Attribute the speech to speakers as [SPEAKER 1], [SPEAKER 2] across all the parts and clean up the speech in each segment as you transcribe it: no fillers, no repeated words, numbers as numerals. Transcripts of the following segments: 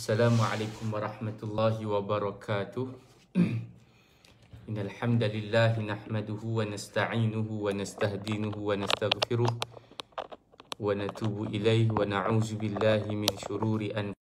[SPEAKER 1] Assalamualaikum warahmatullahi wabarakatuh. Innal hamdalillah nahmaduhu wa nasta'inuhu wa nastahdinuhu wa nastaghfiruh wa natubu ilaihi wa na'udzu billahi min syururi anfusina.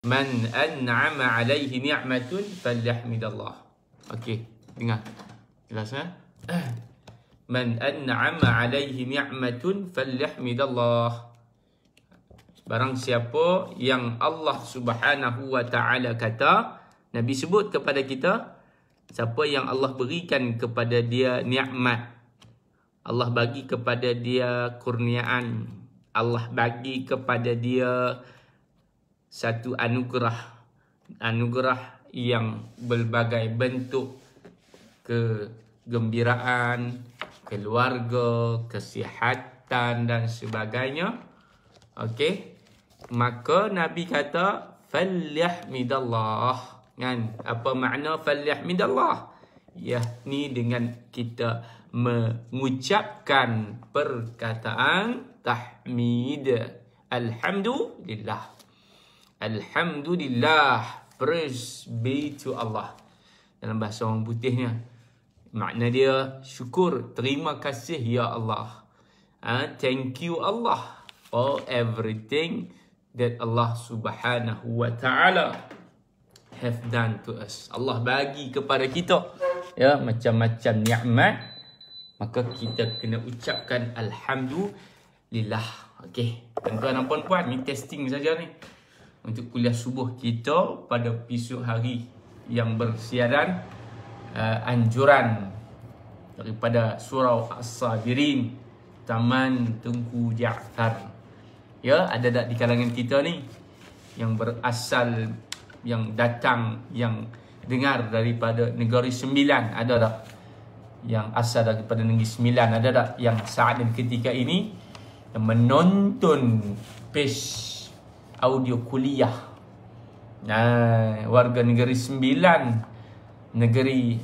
[SPEAKER 1] Man an'ama alaihi ni'matun falyahmidallah. Okey, dengar. Jelas kan? Man an'ama alaihi ni'matun falyahmidallah. Barang siapa yang Allah Subhanahu wa taala kata, Nabi sebut kepada kita, siapa yang Allah berikan kepada dia nikmat, Allah bagi kepada dia kurniaan, Allah bagi kepada dia satu anugerah yang berbagai bentuk, kegembiraan, keluarga, kesihatan dan sebagainya. Okey, maka Nabi kata falyahmidallah. Kan? Apa makna falyahmidallah? Yakni dengan kita mengucapkan perkataan tahmid. Alhamdulillah. Alhamdulillah, praise be to Allah. Dalam bahasa orang putihnya, makna dia syukur, terima kasih ya Allah. Thank you Allah for everything that Allah Subhanahu wa taala have done to us. Allah bagi kepada kita ya macam-macam nikmat, maka kita kena ucapkan alhamdulillah. Okey, tuan-tuan dan puan-puan, ni testing saja ni untuk kuliah subuh kita pada esok hari yang bersiaran, anjuran daripada surau As-Sabirin, Taman Tengku Ja'far. Ya, ada tak di kalangan kita ni yang berasal, yang datang, yang dengar daripada negeri Sembilan? Ada tak yang asal daripada negeri Sembilan? Ada tak yang saat dan ketika ini yang menonton page audio kuliah? Warga negeri Sembilan, negeri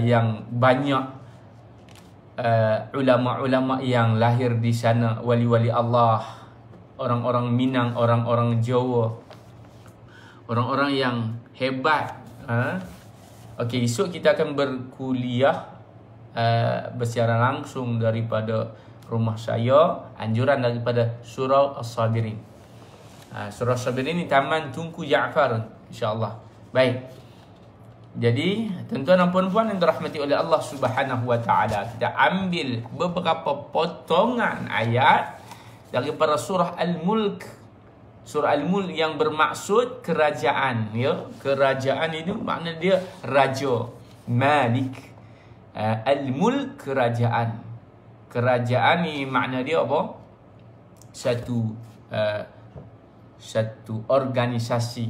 [SPEAKER 1] yang banyak ulama-ulama yang lahir di sana, wali-wali Allah, orang-orang Minang, orang-orang Jawa, orang-orang yang hebat. Okey, esok kita akan berkuliah bersiaran langsung daripada rumah saya, anjuran daripada surau As-Sabirin. Surau As-Sabirin ini Taman Tengku Ja'far, insya-Allah. Baik. Jadi, tuan-tuan dan puan-puan yang dirahmati oleh Allah Subhanahu wa taala, kita ambil beberapa potongan ayat daripada surah Al-Mulk. Surah Al-Mulk yang bermaksud kerajaan, ya. Kerajaan itu makna dia raja, Malik. Al-Mulk, kerajaan. Kerajaan ni makna dia apa? Satu organisasi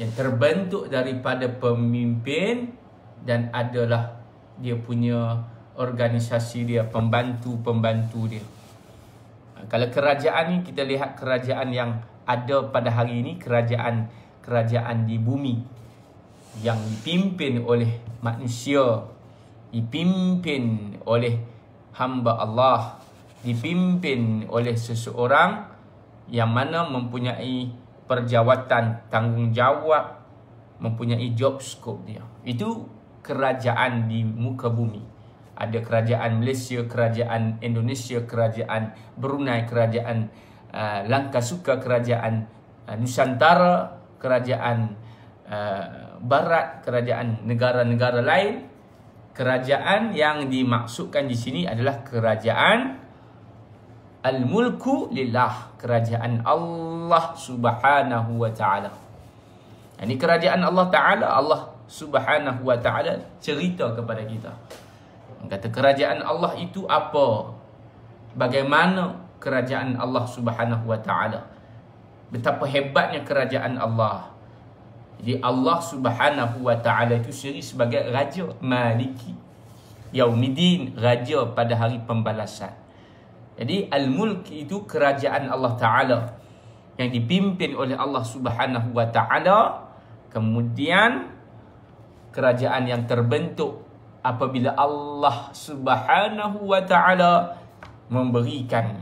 [SPEAKER 1] yang terbentuk daripada pemimpin dan adalah dia punya organisasi dia, pembantu-pembantu dia. Kalau kerajaan ni kita lihat kerajaan yang ada pada hari ini, kerajaan di bumi yang dipimpin oleh manusia, dipimpin oleh hamba Allah, dipimpin oleh seseorang yang mana mempunyai perjawatan, tanggungjawab, mempunyai job scope dia. Itu kerajaan di muka bumi. Ada kerajaan Malaysia, kerajaan Indonesia, kerajaan Brunei, kerajaan Langkasuka, kerajaan Nusantara, kerajaan Barat, kerajaan negara-negara lain. Kerajaan yang dimaksudkan di sini adalah kerajaan Al-Mulku Lillah, kerajaan Allah Subhanahu wa ta'ala. Ini kerajaan Allah Ta'ala, Allah Subhanahu wa ta'ala cerita kepada kita. Kata kerajaan Allah itu apa? Bagaimana kerajaan Allah Subhanahu wa ta'ala? Betapa hebatnya kerajaan Allah. Jadi Allah Subhanahu wa ta'ala itu sendiri sebagai Raja Maliki Yaumiddin, Raja pada hari pembalasan. Jadi Al-Mulk itu kerajaan Allah Ta'ala yang dipimpin oleh Allah Subhanahu wa ta'ala. Kemudian kerajaan yang terbentuk apabila Allah Subhanahu wa ta'ala memberikan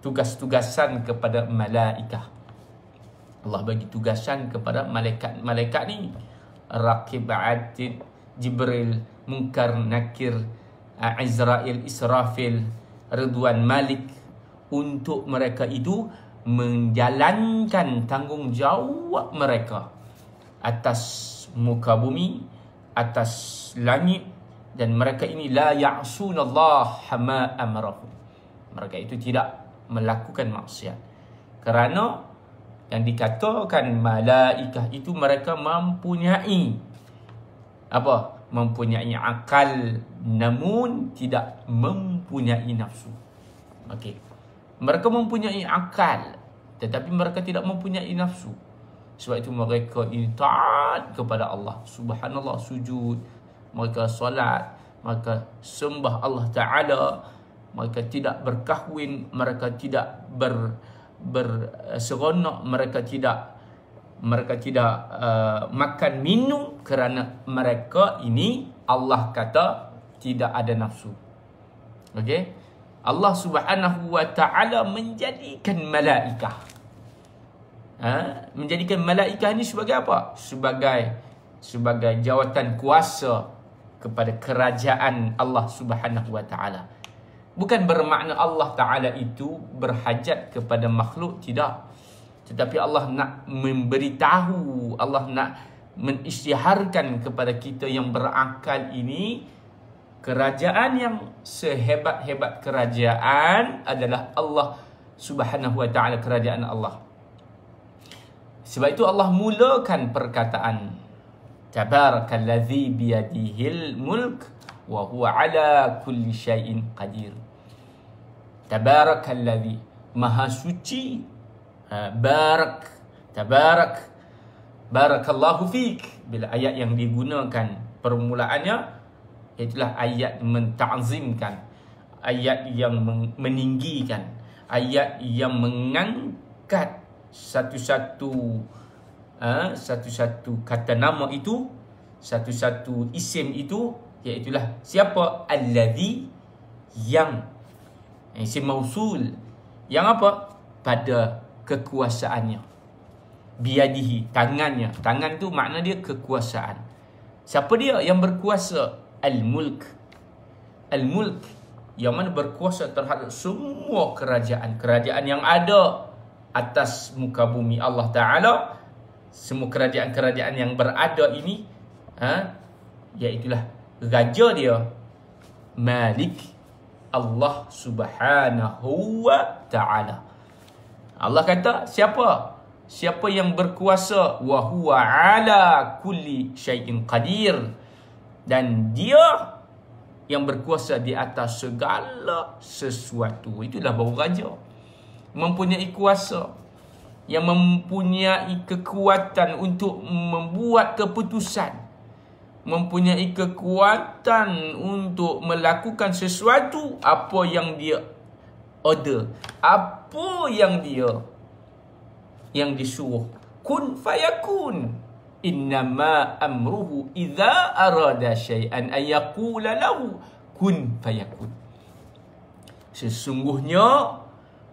[SPEAKER 1] tugas-tugasan kepada malaikat. Allah bagi tugasan kepada malaikat ni. Raqib, Atid, Jibril, Munkar, Nakir, Izrail, Israfil, Ridwan, Malik, untuk mereka itu menjalankan tanggungjawab mereka atas muka bumi, atas langit, dan mereka ini la ya'sunallah ma amarahum. Mereka itu tidak melakukan maksiat. Kerana yang dikatakan malaikah itu mereka mempunyai apa? Mempunyai akal, namun tidak mempunyai nafsu. Okey. Mereka mempunyai akal, tetapi mereka tidak mempunyai nafsu. Sebab itu mereka ini taat kepada Allah. Subhanallah, sujud, mereka solat, mereka sembah Allah Ta'ala, mereka tidak berkahwin, mereka tidak berseronok, mereka tidak makan minum, kerana mereka ini Allah kata tidak ada nafsu. Okey? Allah Subhanahu wa ta'ala menjadikan malaikah. Menjadikan malaikah ini sebagai apa? Sebagai jawatan kuasa kepada kerajaan Allah Subhanahu wa ta'ala. Bukan bermakna Allah Ta'ala itu berhajat kepada makhluk, tidak. Tetapi Allah nak memberitahu, Allah nak mengisytiharkan kepada kita yang berakal ini, kerajaan yang sehebat-hebat kerajaan adalah Allah Subhanahu wa ta'ala, kerajaan Allah. Sebab itu Allah mulakan perkataan Tabarakalladzi biyadihil mulk wa huwa ala kulli syai'in qadir. Tabarakalladzi, maha suci, tabarak, barakallahu fik. Bila ayat yang digunakan permulaannya, itulah ayat menta'zimkan, ayat yang meninggikan, ayat yang mengangkat satu-satu kata nama itu, satu-satu isim itu, iaitulah siapa? Alladzi, yang isim mausul, yang apa? Pada kekuasaannya. Biyadihi, tangannya. Tangan tu makna dia kekuasaan. Siapa dia yang berkuasa? Al-Mulk. Al-Mulk, yang mana berkuasa terhadap semua kerajaan yang ada atas muka bumi Allah Ta'ala. Semua kerajaan-kerajaan yang berada ini, iaitulah raja dia Malik, Allah Subhanahu wa ta'ala. Allah kata siapa? Siapa yang berkuasa? Wa huwa ala kulli syai'in qadir. Dan dia yang berkuasa di atas segala sesuatu. Itulah baru raja. Mempunyai kuasa, yang mempunyai kekuatan untuk membuat keputusan, mempunyai kekuatan untuk melakukan sesuatu, apa yang dia order, apa yang disuruh, kun fayakun. Innama amruhu idza arada syai'an ay yaqula lahu kun fayakun. Sesungguhnya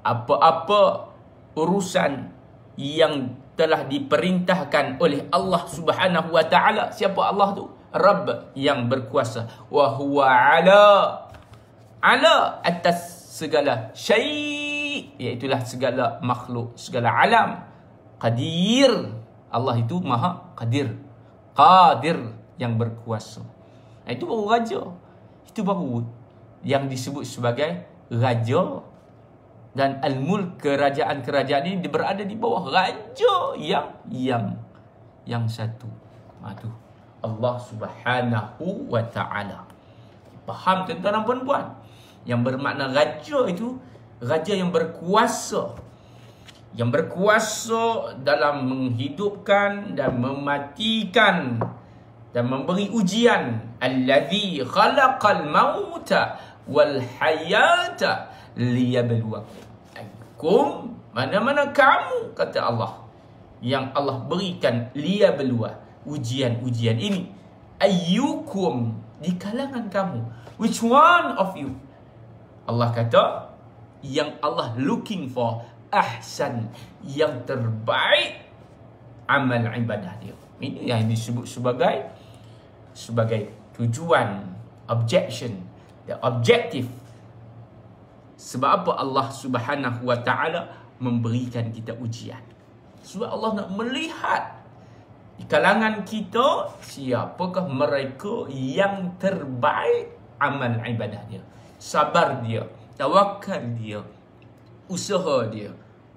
[SPEAKER 1] apa-apa urusan yang telah diperintahkan oleh Allah Subhanahu wa taala. Siapa Allah tu? Rabb yang berkuasa. Wa huwa ala atas segala syai', iaitulah segala makhluk, segala alam. Qadir, Allah itu maha qadir. Qadir, yang berkuasa. Itu baru raja. Itu baru yang disebut sebagai raja. Dan al-mulk, kerajaan-kerajaan ini berada di bawah raja yang satu. Itu Allah Subhanahu wa taala. Faham tuan-tuan dan puan-puan? Yang bermakna raja itu raja yang berkuasa. Yang berkuasa dalam menghidupkan dan mematikan dan memberi ujian. Allazi khalaqal mauta wal hayata liyabluwakum. Mana-mana kamu, kata Allah, yang Allah berikan liyabluwa, ujian-ujian ini. Ayyukum, di kalangan kamu. Which one of you? Allah kata, yang Allah looking for, ahsan, yang terbaik amal ibadah dia. Ini yang disebut sebagai tujuan, objection, the objective. Sebab apa Allah Subhanahu wa taala memberikan kita ujian? Sebab Allah nak melihat di kalangan kita siapakah mereka yang terbaik amal ibadah dia, sabar dia, tawakal dia, usaha dia,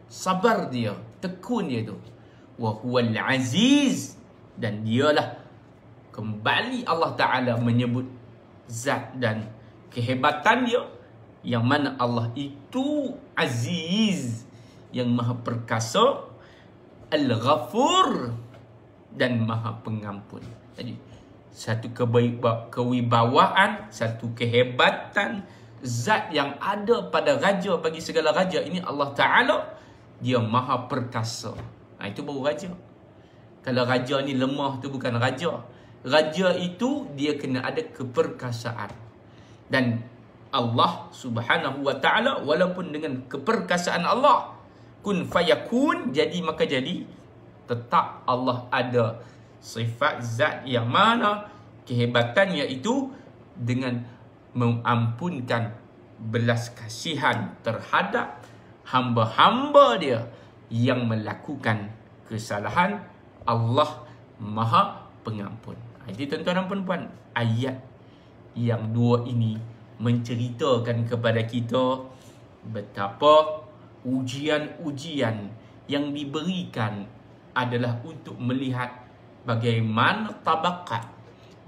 [SPEAKER 1] sabar dia, tekun dia tu. Wa huwal aziz, dan dialah, kembali Allah Ta'ala menyebut zat dan kehebatan dia, yang mana Allah itu aziz, yang maha perkasa, al-ghafur, dan maha pengampun. Jadi satu kewibawaan, satu kehebatan, zat yang ada pada raja, bagi segala raja ini Allah Ta'ala, dia maha perkasa. Itu baru raja. Kalau raja ni lemah, tu bukan raja. Raja itu dia kena ada keperkasaan. Dan Allah Subhanahu wa taala, walaupun dengan keperkasaan Allah, kun fayakun, jadi maka jadi, tetap Allah ada sifat zat yang mana kehebatannya itu dengan mengampunkan belas kasihan terhadap hamba-hamba dia yang melakukan kesalahan. Allah maha pengampun. Jadi tuan-tuan dan puan-puan, ayat yang dua ini menceritakan kepada kita betapa ujian-ujian yang diberikan adalah untuk melihat bagaimana tabakat,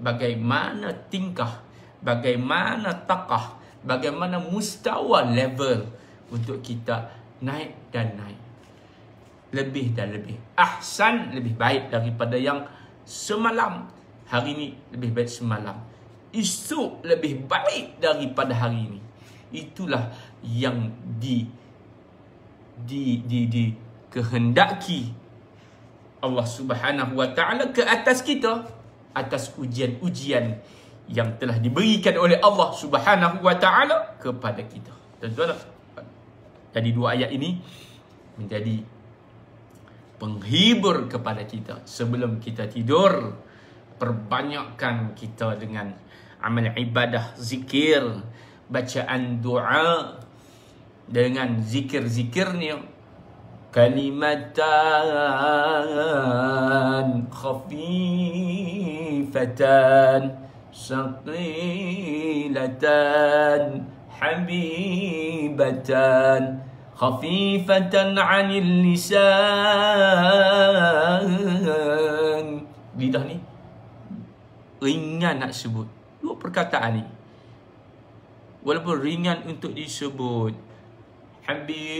[SPEAKER 1] bagaimana tingkah, bagaimana takah, bagaimana mustawa level untuk kita naik dan naik. Lebih dan lebih. Ahsan, lebih baik daripada yang semalam. Hari ini lebih baik semalam. Esok lebih baik daripada hari ini. Itulah yang kehendaki Allah Subhanahu wa taala ke atas kita, atas ujian-ujian yang telah diberikan oleh Allah Subhanahu wa taala kepada kita. Tuan-tuan, jadi dua ayat ini menjadi penghibur kepada kita sebelum kita tidur. Perbanyakkan kita dengan amal ibadah, zikir, bacaan doa, dengan zikir-zikirnya. Kalimatan khafifatan saqilatan habibatan khafifatan 'anil lisan. Lidah ni ringan nak sebut. Dua perkataan ni walaupun ringan untuk disebut. Habibatan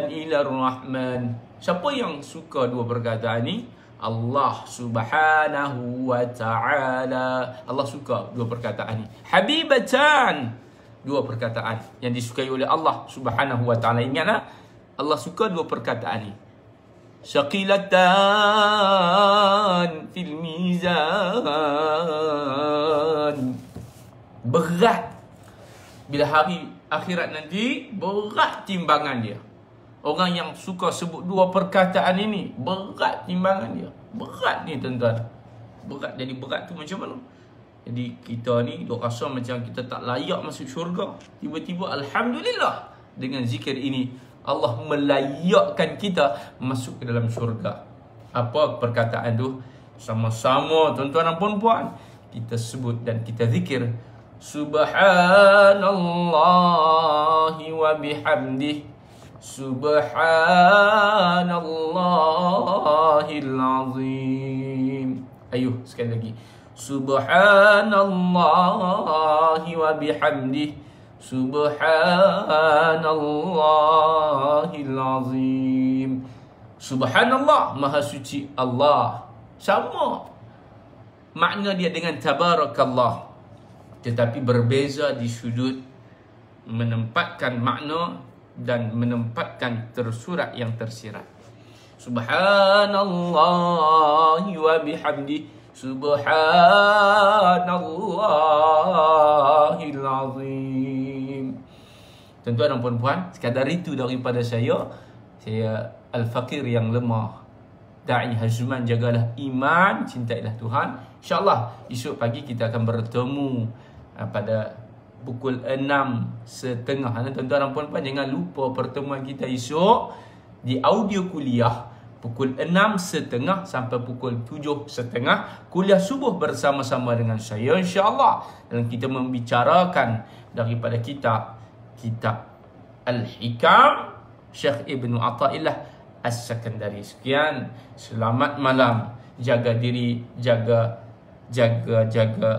[SPEAKER 1] ila Rahman. Siapa yang suka dua perkataan ni? Allah Subhanahu wa ta'ala. Allah suka dua perkataan ni. Habibatan, dua perkataan yang disukai oleh Allah Subhanahu wa ta'ala. Ingatlah, Allah suka dua perkataan ni. Syaqilatan fil mizan, berat bila hari akhirat nanti, berat timbangan dia. Orang yang suka sebut dua perkataan ini, berat timbangan dia. Berat ni tuan-tuan. Berat. Jadi berat tu macam mana? Jadi kita ni duk rasa macam kita tak layak masuk syurga. Tiba-tiba alhamdulillah, dengan zikir ini Allah melayakkan kita masuk ke dalam syurga. Apa perkataan tu? Sama-sama tuan-tuan dan puan-puan kita sebut dan kita zikir. Subhanallahi wa bihamdihi, Subhanallahil azim. Ayuh, sekali lagi. Subhanallahi wa bihamdihi, Subhanallahil azim. Subhanallah, maha suci Allah. Sama makna dia dengan tabarakallah, tetapi berbeza di sudut menempatkan makna dan menempatkan tersurat yang tersirat. Subhanallahi wa bihamdi, Subhanallahil azim. Tuan-tuan dan puan-puan, sekadar itu daripada saya. Saya Al-Fakir yang lemah, Da'i Hazman. Jagalah iman, cintailah Tuhan. InsyaAllah esok pagi kita akan bertemu pada pukul 6.30. Tuan-tuan dan puan-puan, jangan lupa pertemuan kita esok di audio kuliah pukul 6.30 sampai pukul 7.30. Kuliah subuh bersama-sama dengan saya insya-Allah, dan kita membicarakan daripada kitab Al-Hikam Syekh Ibnu Athaillah As-Sakandari. Sekian, selamat malam. Jaga diri, jaga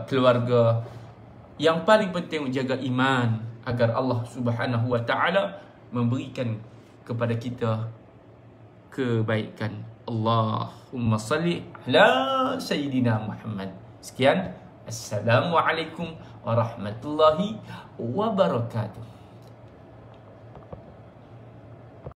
[SPEAKER 1] keluarga. Yang paling penting jaga iman agar Allah Subhanahu wa ta'ala memberikan kepada kita kebaikan. Allahumma salli ala Sayyidina Muhammad. Sekian, Assalamualaikum warahmatullahi wabarakatuh.